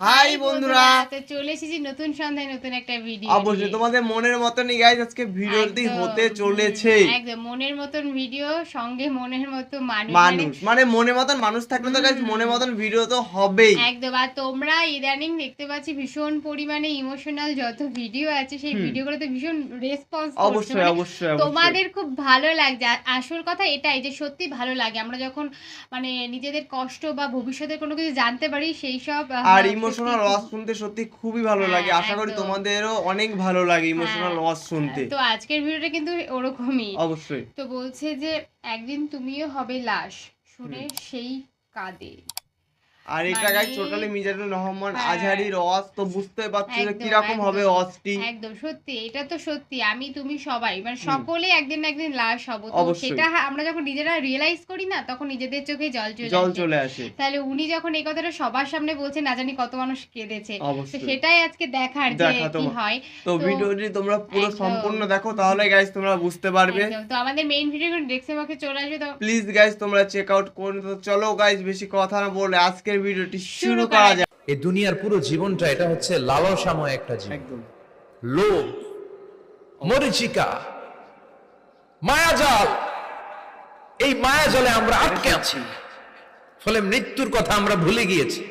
High বন্ধুরা, তো চলে এসেছি নতুন সন্ধ্যায় নতুন একটা ভিডিও অবশ্যই তোমাদের মনের মতনই গাইস আজকে ভিডিওটি হতে চলেছে। একদম মনের মতন ভিডিও, সঙ্গে মনের মতো মানুষ মানে মনের মতন মানুষ থাকলে তো গাইস মনের মতন ভিডিও তো হবেই। একদম। আর তোমরা ইদানিং দেখতে পাচ্ছি ভীষণ পরিমাণে ইমোশনাল যত ভিডিও আছে সেই ভিডিওগুলোতে ভীষণ রেসপন্স করছে। অবশ্যই অবশ্যই তোমাদের খুব ভালো লাগছে। আসল কথা এটাই যে সত্যি ভালো লাগে আমরা যখন মানে নিজেদের কষ্ট বা ভবিষ্যতের কোনো কিছু জানতে পারি সেই সব। আর ইমোশনাল ওয়াজ শুনতে সত্যি খুবই ভালো লাগে। আশা করি তোমাদেরও অনেক ভালো লাগে ইমোশনাল ওয়াজ শুনতে। তো আজকের ভিডিওটা কিন্তু ওরকমই। অবশ্যই। তো বলছে যে একদিন তুমিও হবে লাশ, শুনে সেই কাঁদে। আর এটা গাইস টোটালি মিজানুর রহমান আজহারির ওয়াজ, তো বুঝতে পারছো যে কি রকম হবে ওয়াজটি। একদম সত্যি, এটা তো সত্যি। আমি তুমি সবাই মানে সকলেই একদিন না একদিন লাশ হব। তো সেটা আমরা যখন নিজেরা রিয়েলাইজ করি না তখন নিজেদের চোখে জল চলে আসে। তাহলে উনি যখন এই কথাটা সবার সামনে বলছেন, না জানি কত মানুষ কেঁদেছে। তো সেটাই আজকে দেখার যে কি হয়। তো ভিডিওটি তোমরা পুরো সম্পূর্ণ দেখো, তাহলে গাইস তোমরা বুঝতে পারবে। তো আমাদের মেইন ভিডিও ডেস্ক্রিপশন বক্সে চলে আসবে, তো প্লিজ গাইস তোমরা চেক আউট করুন। তো চলো গাইস বেশি কথা না বলে আজকের ভিডিওটি শুরু করা যাক। এই দুনিয়ার পুরো জীবনটা এটা হচ্ছে লালসাময় একটা জীবন। একদম লোভ, মরিচিকা, মায়াজাল। এই মায়াজালে আমরা আটকে আছি, ফলে মৃত্যুর কথা আমরা ভুলে গিয়েছি।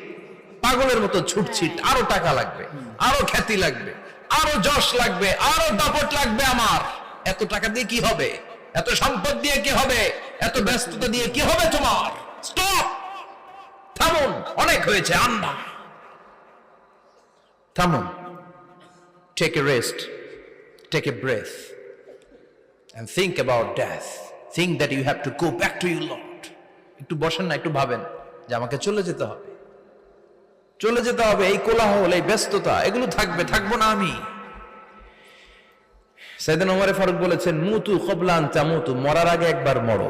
পাগলের মতো ছুটছি, আরো টাকা লাগবে, আরো খ্যাতি লাগবে, আরো যশ লাগবে, আরো দাপট লাগবে। আমার এত টাকা দিয়ে কি হবে, এত সম্পদ দিয়ে কি হবে, এত ব্যস্ততা দিয়ে কি হবে তোমার? স্টপ, থামুন, অনেক হয়েছে। আন্না, থামুন, take a rest, take a breath and think about death. Think that you have to go back to your Lord. একটু বসেন না, একটু ভাবেন যে আমাকে চলে যেতে হবে, চলে যেতে হবে। এই কোলাহল, এই ব্যস্ততা, এগুলো থাকবে, থাকবো না আমি। সাইয়েদনা ওমর ফারুক বলেছেন, মুতু ক্বাবলা আন তামুতু, মরার আগে একবার মরো।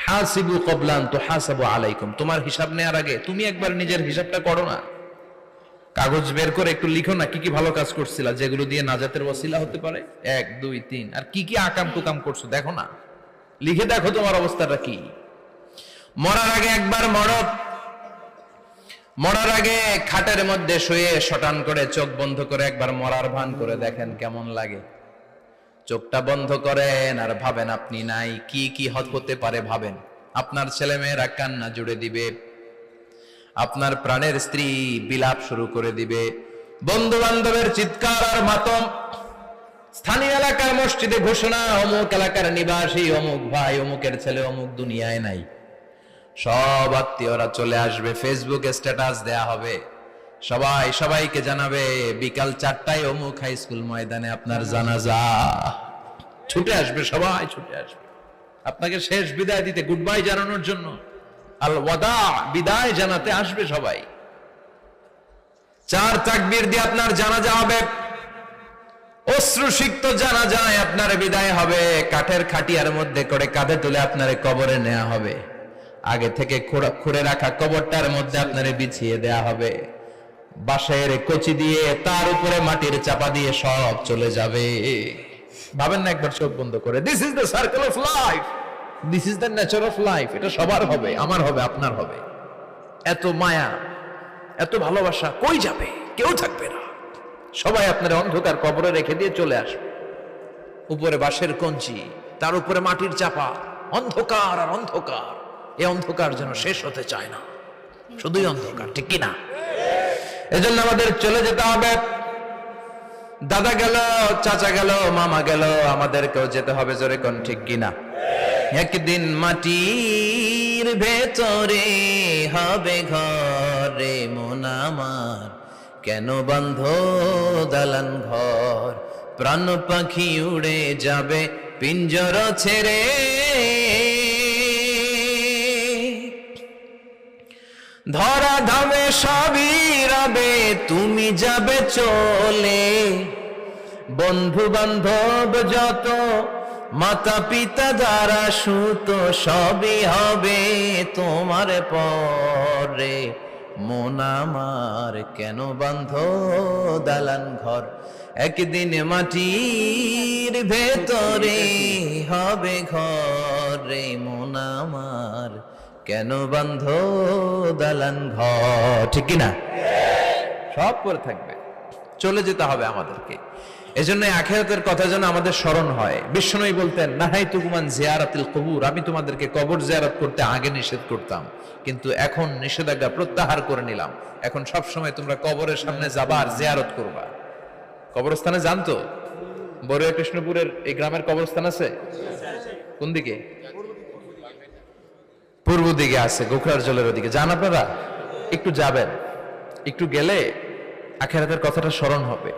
হাসিবু ক্বাবলা আন তুহাসাবু আলাইকুম, তোমার হিসাব নেওয়ার আগে তুমি একবার নিজের হিসাবটা করো না। কাগজ বের করে একটু লিখো না কি কি ভালো কাজ করছিলা, যেগুলো দিয়ে নাজাতের ওসিলা হতে পারে। 1 2 3, আর কি কি আকাম টুকাম করছো দেখো না, লিখে দেখো তোমার অবস্থাটা কি। মরার আগে একবার মরো। মরার আগে খাটের মধ্যে শুয়ে শটান করে চোখ বন্ধ করে একবার মরার ভান করে দেখেন কেমন লাগে। চোখটা বন্ধ করেন আর ভাবেন আপনি নাই, কি কি হতে পারে ভাবেন। আপনার ছেলেমেয়েরা কান্না জুড়ে দিবে, আপনার প্রাণের স্ত্রী বিলাপ শুরু করে দিবে, বন্ধু বান্ধবের চিৎকার আর মাতম, স্থানীয় এলাকার মসজিদে ঘোষণা, অমুক এলাকার নিবাসী অমুক ভাই অমুকের ছেলে অমুক দুনিয়ায় নাই। সব আত্মীয়রা চলে আসবে, ফেসবুকে স্ট্যাটাস দেয়া হবে, সবাই সবাইকে জানাবে বিকাল 4টায় অমুক হাই স্কুল ময়দানে আপনার জানাজা। ছুটে আসবে, সবাই ছুটে আসবে আপনাকে শেষ বিদায় দিতে, গুড বাই জানানোর জন্য, আল ওয়াদা, বিদায় জানাতে আসবে সবাই। 4 তাকবীর দিয়ে আপনার জানাজা হবে, অশ্রুসিক্ত জানাজায় আপনার বিদায় হবে। কাঠের খাটিয়ার মধ্যে করে কাঁধে তুলে আপনারে কবরে নেওয়া হবে। আগে থেকে খুঁড়ে রাখা কবরটার মধ্যে আপনারে বিছিয়ে দেয়া হবে। বাঁশের কচি দিয়ে তার উপরে মাটির চাপা দিয়ে সব চলে যাবে। ভাবেন না একবার চোখ বন্ধ করে, this is the circle of life, this is the nature of life. এটা সবার হবে, আমার হবে, আপনার হবে। এত মায়া, এত ভালোবাসা কই যাবে? কেউ থাকবে না, সবাই আপনার অন্ধকার কবরে রেখে দিয়ে চলে আসবে। উপরে বাঁশের কঞ্চি, তার উপরে মাটির চাপা, অন্ধকার আর অন্ধকার। এই অন্ধকার যেন শেষ হতে চায় না, শুধুই অন্ধকার, ঠিক কিনা? এজন্য আমাদের চলে যেতে হবে। দাদা গেল, চাচা গেল, মামা গেল, আমাদেরকেও যেতে হবে, জোরে কোন ঠিক কিনা? একদিন মাটির ভেতরে হবে ঘরে মন আমার, কেন বন্ধ দালান ঘর, প্রাণ পাখি উড়ে যাবে পিঞ্জর ছেড়ে। ধরা ধামে সবই রবে, তুমি যাবে চলে, বন্ধু বান্ধব যত, মাতা পিতা যারা সুত, সবই হবে তোমার পরে। মন আমার কেন বন্ধ দালান ঘর, একদিন মাটির ভেতরে হবে ঘরে মন আমার, কেন বন্ধ দালান ঘর, ঠিক কিনা? সব পরে থাকবে, চলে যেতে হবে আমাদেরকে। এজন্য আখিরাতের কথা যেন আমাদের স্মরণ হয়। বিশ্বনবী বলতেন, নাহাইতুকুমান জিয়ারাতিল কবুর, আমি তোমাদেরকে কবর জিয়ারত করতে আগে নিষেধ করতাম, কিন্তু এখন নিষেধাজ্ঞা প্রত্যাহার করে নিলাম। এখন সব সময় তোমরা কবরের সামনে যাবা আর জিয়ারত করবা। কবরস্থানে জানতো বড়ুয়া কৃষ্ণপুরের এই গ্রামের কবরস্থান আছে কোন দিকে? পূর্ব দিকে আছে, গোখরার জলের ওদিকে। যান আপনারা, একটু যাবেন, একটু গেলে আখিরাতের কথাটা স্মরণ হবে।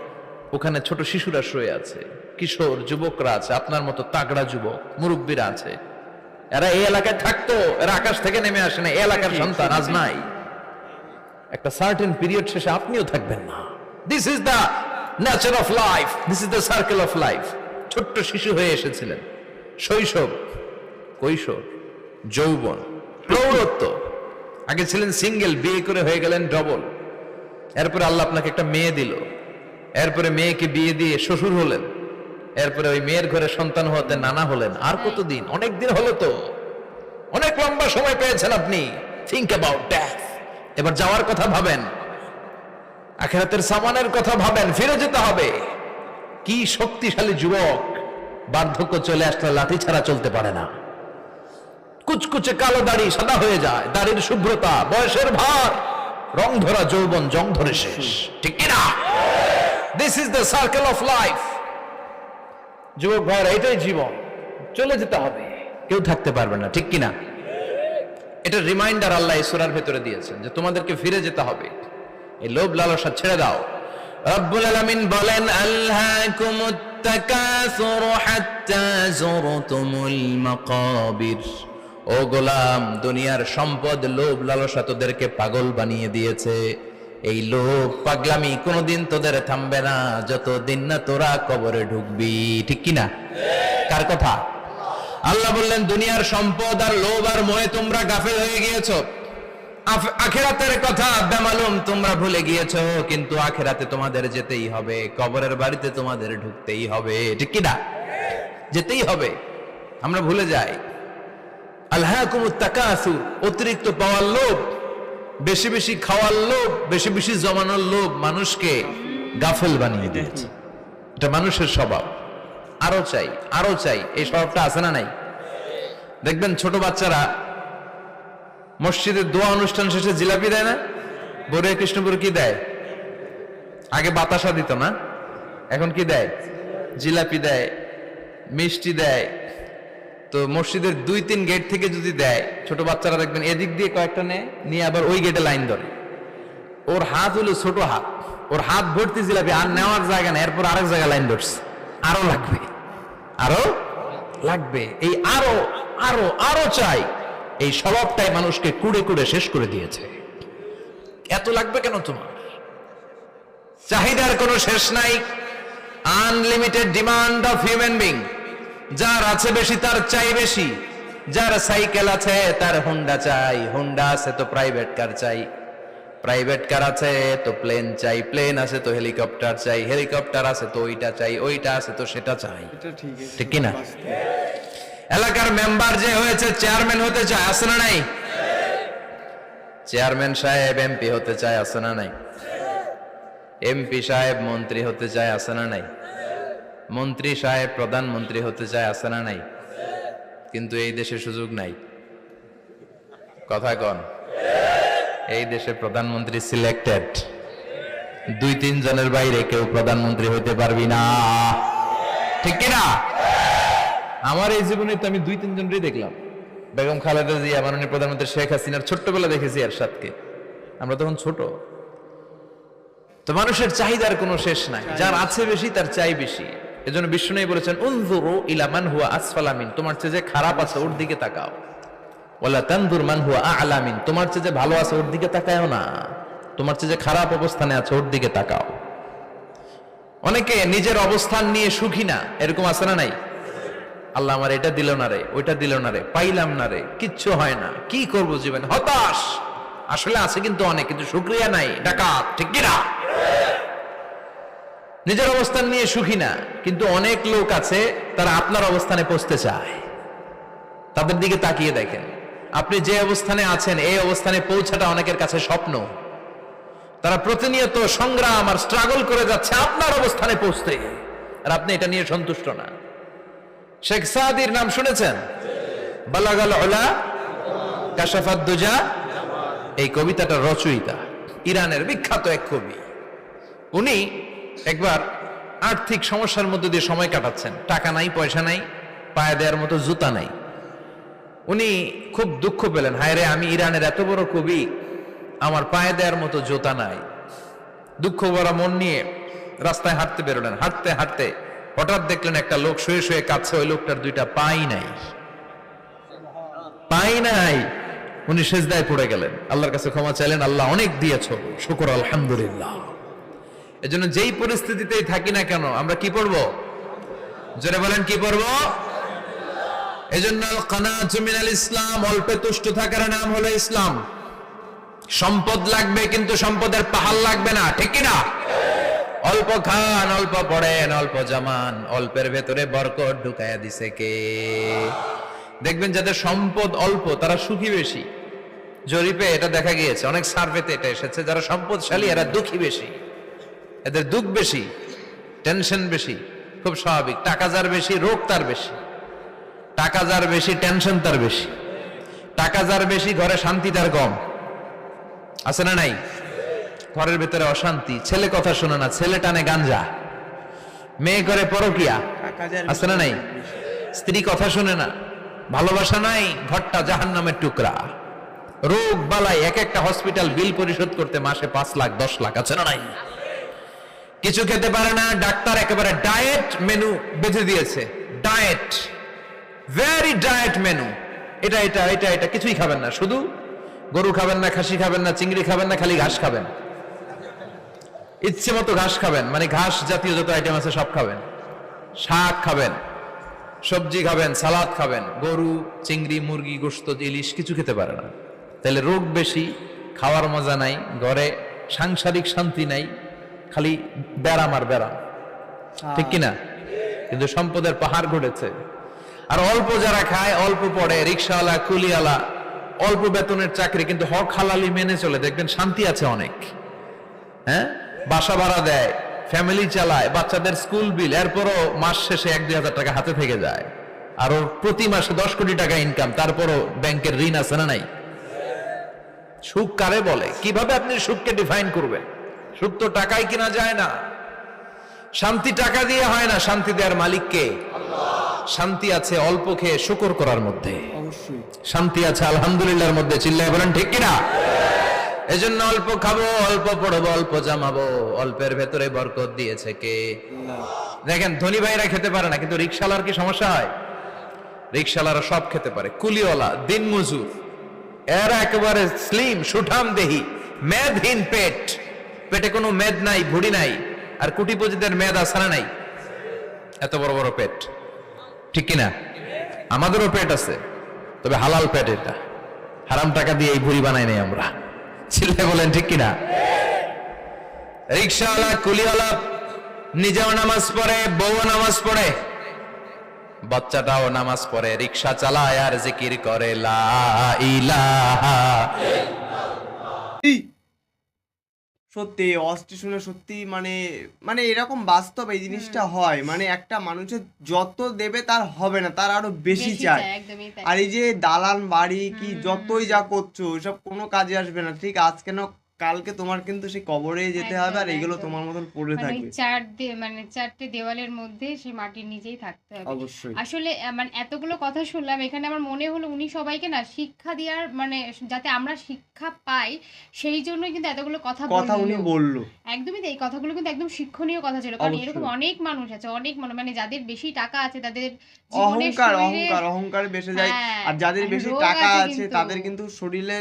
ওখানে ছোট শিশুরা শুয়ে আছে, কিশোর যুবকরা আছে, আপনার মতো তাগড়া যুবক, মুরব্বীরা আছে। এরা এই এলাকায় থাকতো, এরা আকাশ থেকে নেমে আসে না, এই এলাকার সন্তান আজ নাই। একটা সার্টেন পিরিয়ড শেষে আপনিও থাকবেন না। This is the nature of life, this is the circle of life. ছোট্ট শিশু হয়ে এসেছিলেন, শৈশব, কৈশোর, যৌবন, প্রৌঢ়ত্ব। আগে ছিলেন সিঙ্গেল, বিয়ে করে হয়ে গেলেন ডবল। এরপরে আল্লাহ আপনাকে একটা মেয়ে দিল, এরপরে মেয়েকে বিয়ে দিয়ে শ্বশুর হলেন, এরপরে ওই মেয়ের ঘরে সন্তান হতে নানা হলেন। আর কতদিন? অনেক দিন হলো তো, অনেক লম্বা সময় পেয়েছেন আপনি। Think about death. এবার যাওয়ার কথা ভাবেন, আখিরাতের সামানের কথা ভাবেন, ফিরে যেতে হবে। কি শক্তিশালী যুবক, বার্ধক্য চলে আসলে লাঠি ছাড়া চলতে পারে না। কুচকুচে কালো দাড়ি সাদা হয়ে যায়, দাড়ির শুভ্রতা, বয়সের ভার, রং ধরা যৌবন জং ধরে শেষ, ঠিক কিনা? This is the circle of life. যুবক ভাইরা, এটাই জীবন, চলে যেতে হবে, কেউ থাকতে পারবে না, ঠিক কিনা? এটা রিমাইন্ডার আল্লাহ এই সূরার ভেতরে দিয়েছেন যে তোমাদেরকে ফিরে যেতে হবে। এই লোভ লালসা ছেড়ে দাও। রব্বুল আলামিন বলেন, আলহাকুমুত তাকাসুর হাত্তা যুরতুমুল মাকাবির। ও গোলাম, দুনিয়ার সম্পদ, লোভ লালসা তোদেরকে পাগল বানিয়ে দিয়েছে। এই লোভ পাগলামি কোনোদিন তোদের থামবে না যতদিন না তোরা কবরে ঢুকবি, ঠিক কিনা? কার কথা? আল্লাহ বললেন, দুনিয়ার সম্পদ আর লোভ আর মোহে তোমরা গাফেল হয়ে গিয়েছো। আখিরাতের কথা বেমালুম তোমরা ভুলে গিয়েছো। কিন্তু আখিরাতে তোমাদের যেতেই হবে, কবরের বাড়িতে তোমাদের ঢুকতেই হবে, ঠিক কিনা? যেতেই হবে। আমরা ভুলে যাই। আলহাকুমুত তাকাসুর, অতিরিক্ত পাওয়ার লোভ, বেশি বেশি খাওয়ার লোভ, বেশি বেশি জমানোর লোভ মানুষকে গাফেল বানিয়ে দিয়েছে। এটা মানুষের স্বভাব। আরো চাই, আরো চাই, এই স্বভাবটা আছে না নাই? দেখবেন ছোট বাচ্চারা মসজিদের দোয়া অনুষ্ঠান শেষে জিলাপি দেয় না? বড়ুয়া কৃষ্ণপুর কি দেয়? আগে বাতাসা দিত না, এখন কি দেয়? জিলাপি দেয়, মিষ্টি দেয়। তো মসজিদের 2-3 গেট থেকে যদি দেয়, ছোট বাচ্চারা দেখবেন এদিক দিয়ে কয়েকটা নিয়ে আবার ওই গেটে লাইন ধরে। ওর হাত হলো ছোট হাত, ওর হাত ভর্তি জিলাপি, আর নেওয়ার জায়গা নেই, এরপর আরেক জায়গায় লাইন ধরছে। আরো লাগবে, আরো লাগবে, এই আরো আরো আরো চাই। এই স্বভাবটাই মানুষকে কুড়ে কুড়ে শেষ করে দিয়েছে। এত লাগবে কেন তোমার? চাহিদার কোনো শেষ নাই। Unlimited demand of human being. যার আছে বেশি তার চাই বেশি। যার সাইকেল আছে তার হুন্ডা চাই, হুন্ডা আছে তো প্রাইভেট কার চাই, প্রাইভেট কার আছে তো প্লেন চাই, প্লেন আছে তো হেলিকপ্টার চাই, হেলিকপ্টার আছে তো ওইটা চাই, ওইটা আছে তো সেটা চাই, ঠিক কিনা? এলাকার মেম্বার যে হয়েছে চেয়ারম্যান হতে চায়, আছে না নাই? চেয়ারম্যান সাহেব এমপি হতে চায়, আছে না নাই? এমপি সাহেব মন্ত্রী হতে চায়, আছে না নাই? মন্ত্রী সাহেব প্রধানমন্ত্রী হতে চায়, আছে না নাই? কিন্তু এই দেশে সুযোগ নাই। কথা কন? এই দেশে প্রধানমন্ত্রী সিলেক্টেড। 2-3 জনের বাইরে কেউ প্রধানমন্ত্রী হইতে পারবি না, ঠিক কিনা? আমার এই জীবনে তো আমি 2-3 জনই দেখলাম। বেগম খালেদা জিয়া, মাননীয় প্রধানমন্ত্রী শেখ হাসিনার ছোট্টবেলা দেখেছি এরশাদকে, আমরা তখন ছোট। তো মানুষের চাহিদার কোনো শেষ নাই। যার আছে বেশি তার চাই বেশি। এজন্য বিষ্ণু বলেছেন, উনজুরু ইলা মান হুয়া আসফালা মিন, তোমার চেয়ে যে খারাপ আছে ওর দিকে তাকাও। ওয়ালা তানজুর মান হুয়া আ'লা মিন, তোমার চেয়ে যে ভালো আছে ওর দিকে তাকায়ও না, তোমার চেয়ে যে খারাপ অবস্থানে আছে ওর দিকে তাকাও। অনেকে নিজের অবস্থান নিয়ে সুখী না, এরকম আছে না নাই? আল্লাহ আমার এটা দিল না রে, ওইটা দিল না রে, পাইলাম না রে, কিচ্ছু হয় না, কি করব জীবনে, হতাশ। আসলে আছে কিন্তু অনেক, কিন্তু শুকরিয়া নাই, ডাকাত, ঠিক কিনা? নিজের অবস্থান নিয়ে সুখী না, কিন্তু অনেক লোক আছে তারা আপনার অবস্থানে পৌঁছতে চায়। তাদের দিকে তাকিয়ে দেখেন, আপনি যে অবস্থানে আছেন এই অবস্থানে পৌঁছাটা অনেকের কাছে স্বপ্ন। তারা প্রতিনিয়ত সংগ্রাম আর স্ট্রাগল করে যাচ্ছে আপনার অবস্থানে পৌঁছতে, আর আপনি এটা নিয়ে সন্তুষ্ট না। শেখ সাদির নাম শুনেছেন? বালাগাল উলা কাশাফাত দুজা, এই কবিতাটার রচয়িতা ইরানের বিখ্যাত এক কবি। উনি একবার আর্থিক সমস্যার মধ্যে দিয়ে সময় কাটাচ্ছেন, টাকা নাই, পয়সা নাই, পায়ে দেওয়ার মতো জুতা নাই। উনি খুব দুঃখ পেলেন, হায় রে, আমি ইরানের এত বড় কবি, আমার পায়ে দেওয়ার মতো জুতা নাই। দুঃখ ভরা মন নিয়ে রাস্তায় হাঁটতে বেরোলেন। হাঁটতে হাঁটতে হঠাৎ দেখলেন একটা লোক শুয়ে শুয়ে কাঁদছে, ওই লোকটার দুইটা পাই নাই, পাই নাই। উনি সেজদায় পড়ে গেলেন, আল্লাহর কাছে ক্ষমা চাইলেন, আল্লাহ অনেক দিয়েছো, শুকর আলহামদুলিল্লাহ। এজন্য যেই পরিস্থিতিতেই থাকি না কেন আমরা কি পড়বো? জোরে বলেন, কি পড়বো? এজন্য কানাতু মিনাল ইসলাম, অল্পে তুষ্ট থাকার নাম হলো ইসলাম। সম্পদ লাগবে কিন্তু সম্পদের পাহাড় লাগবে না, ঠিক কি না? অল্প খান, অল্প পড়েন, অল্প জমান, অল্পের ভেতরে বরকত ঢুকায়া দিছে কে? দেখবেন যাদের সম্পদ অল্প তারা সুখী বেশি। জরিপে এটা দেখা গিয়েছে, অনেক সার্ভেতে এটা এসেছে, যারা সম্পদশালী এরা দুঃখী বেশি, এদের দুঃখ বেশি, টেনশন বেশি। খুব স্বাভাবিক, টাকা যার বেশি রোগ তার বেশি, টাকা যার বেশি টেনশন তার বেশি, টাকা যার বেশি ঘরে শান্তি তার কম। আছে না নাই? ঘরের ভেতরে অশান্তি, ছেলে কথা শোনে না, ছেলে টানে গাঞ্জা, মেয়ে করে পরকিয়া। আছে না নাই? স্ত্রী কথা শোনে না, ভালোবাসা নাই, ঘরটা জাহান্নামের টুকরা। রোগ বালাই, এক একটা হসপিটাল বিল পরিশোধ করতে মাসে 5 লাখ 10 লাখ। আছে না নাই? কিছু খেতে পারে না, ডাক্তার একেবারে ডায়েট মেনু বেঁধে দিয়েছে। ডায়েট, ভেরি ডায়েট মেনু, এটা এটা এটা এটা কিছুই খাবেন না, শুধু গরু খাবেন না, খাসি খাবেন না, চিংড়ি খাবেন না, খালি ঘাস খাবেন। ইচ্ছে মতো ঘাস খাবেন, মানে ঘাস জাতীয় যত আইটেম আছে সব খাবেন। শাক খাবেন, সবজি খাবেন, সালাদ খাবেন। গরু, চিংড়ি, মুরগি, গোশত, ইলিশ কিছু খেতে পারে না। তাহলে রোগ বেশি, খাওয়ার মজা নাই, ঘরে সাংসারিক শান্তি নাই, খালি ব্যারাম আর ব্যারাম, ঠিক কিনা? কিন্তু সম্পদের পাহাড় ঘটেছে। আর অল্প যারা খায়, অল্প পড়ে, রিক্সাওয়ালা, কুলিওয়ালা, অল্প বেতনের চাকরি, কিন্তু হক হালালি মেনে চলে, দেখবেন শান্তি আছে অনেক। হ্যাঁ, বাসা ভাড়া দেয়, ফ্যামিলি চালায়, বাচ্চাদের স্কুল বিল, এরপরও মাস শেষে 1-2 হাজার টাকা হাতে থেকে যায়। আর ওর প্রতি মাসে 10 কোটি টাকা ইনকাম, তারপরও ব্যাংকের ঋণ আছে না নাই? সুখ কারে বলে? কিভাবে আপনি সুখকে ডিফাইন করবেন? সুখ তো টাকায় কিনা যায় না, শান্তি টাকা দিয়ে হয় না, শান্তি দেওয়ার মালিক কে? শান্তি আছে অল্প খেয়ে শুকর করার মধ্যে, অবশ্যই শান্তি আছে আলহামদুলিল্লাহর মধ্যে। চিল্লায় বলেন ঠিক কিনা? এজন্য অল্প খাবো, অল্প পড়বো, অল্প জামাবো, অল্পের ভেতরে বরকত দিয়েছে কে? দেখেন, ধনী ভাইরা খেতে পারে না, কিন্তু রিকশালার কি সমস্যা হয়? রিকশালারা সব খেতে পারে। কুলিওয়ালা, দিন মজুর, এরা একেবারে স্লিম সুঠাম দেহি, মেদহীন পেট, পেটে কোনো মেদ নাই, ভুড়ি নাই। আর কোটিপতিদের মেদ আছে না নাই? এত বড় বড় পেট, ঠিক কিনা? আমাদেরও পেট আছে, তবে হালাল পেট, এটা হারাম টাকা দিয়ে এই ভুড়ি বানাই নাই আমরা। চিল্লায় বলেন ঠিক কিনা? রিকশাওয়ালা, কুলিওয়ালা নিজেও নামাজ পড়ে, বউ নামাজ পড়ে, বাচ্চাটাও নামাজ পড়ে, রিকশা চালায় আর জিকির করে লা ইলাহা। সত্যি অস্টি শুনে সত্যি মানে মানে এরকম বাস্তব এই জিনিসটা হয়, মানে একটা মানুষের যত দেবে তার হবে না, তার আরো বেশি চায়। একদমই তাই। আর এই যে দালান বাড়ি কি যতই যা করছো এসব কোনো কাজে আসবে না, ঠিক আজকে না কালকে তোমার কিন্তু সেই কবরে যেতে হবে, আর এগুলো তোমার মতন পড়ে মানে থাকবে। চারটে দেওয়ালের মধ্যে সে মাটির নিচেই থাকতে হবে। অবশ্যই আসলে মানে এতগুলো কথা শুনলাম, এখানে আমার মনে হলো উনি সবাইকে না শিক্ষা দেওয়ার, মানে যাতে আমরা শিক্ষা পাই সেই জন্যই কিন্তু এতগুলো কথা উনি বললো। একদমই তাই, এই কথাগুলো কিন্তু একদম শিক্ষণীয় কথা ছিল। কারণ অবশ্যই। এরকম অনেক মানুষ আছে, অনেক মানুষ মানে যাদের বেশি টাকা আছে, তাদের অহংকার বেসে যায়। হ্যাঁ, আর যাদের বেশি রোগ টাকা আছে আছে কিন্তু। তাদের কিন্তু শরীরে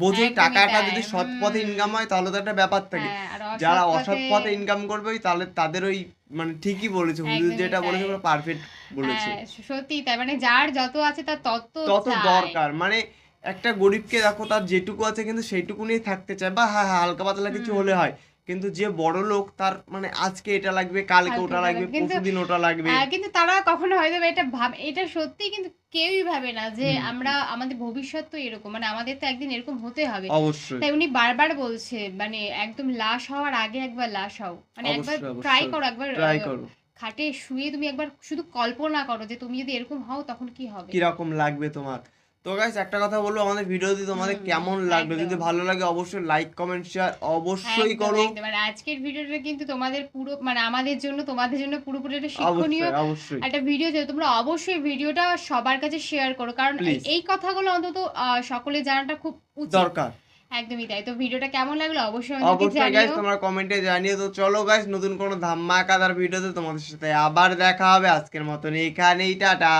বোঝো, একদমই টাকাটা তাই। যদি সৎ পথে ইনকাম হয় তাহলে তো একটা ব্যাপার থাকে। হ্যাঁ, আর যারা অসৎ অসৎ পথে ইনকাম করবে তাহলে তাদের ওই মানে ঠিকই বলেছে, হুজুর একদমই যেটা বলেছে তাই। পুরো পারফেক্ট বলেছে। হ্যাঁ, সত্যি তাই, মানে যার যত আছে তার তত চায়। দরকার, মানে একটা গরিবকে দেখো তার যেটুকু আছে কিন্তু সেইটুকু নিয়ে থাকতে চায়, বা হ্যাঁ হালকা পাতলা কিছু হলে হয়, কিন্তু যে বড় লোক তার মানে আজকে এটা লাগবে, কালকে কালকে ওটা ওটা লাগবে, লাগবে, কিন্তু পরশুদিন ওটা লাগবে। কিন্তু তারা কখনো হয়তো বা এটা সত্যি কিন্তু কেউই ভাবে না যে আমরা আমাদের ভবিষ্যৎ তো এরকম, মানে আমাদের তো একদিন এরকম হতে হবে। অবশ্যই তাই উনি বারবার বলছে মানে একদম লাশ হওয়ার আগে একবার লাশ হও, মানে একবার অবশ্যই ট্রাই অবশ্যই করো, একবার ট্রাই করো খাটে শুয়ে তুমি একবার শুধু কল্পনা করো যে তুমি যদি এরকম হও তখন কি হবে। কিরকম লাগবে তোমার। তো গাইস একটা কথা বলবো, আমাদের ভিডিওটি তোমাদের কেমন লাগলো, যদি একদম ভালো লাগে অবশ্যই লাইক কমেন্ট শেয়ার অবশ্যই একদম করো। একদম। আর আজকের ভিডিওটা কিন্তু তোমাদের পুরো মানে আমাদের জন্য তোমাদের জন্য পুরোপুরি একটা শিক্ষণীয় অবশ্যই অবশ্যই একটা ভিডিও ছিল। তোমরা অবশ্যই ভিডিওটা সবার কাছে শেয়ার করো, কারণ প্লিজ এই কথাগুলো অন্তত সকলে জানাটা খুব উচিত। দরকার। একদমই তাই। তো ভিডিওটা কেমন লাগলো অবশ্যই আমাদেরকে অবশ্যই গাইস জানিও। তোমরা কমেন্টে জানিয়ে। তো চলো গাইস নতুন কোনো ধামাকাদার ভিডিওতে তোমাদের সাথে আবার দেখা হবে। আজকের মতন এখানেই, টাটা।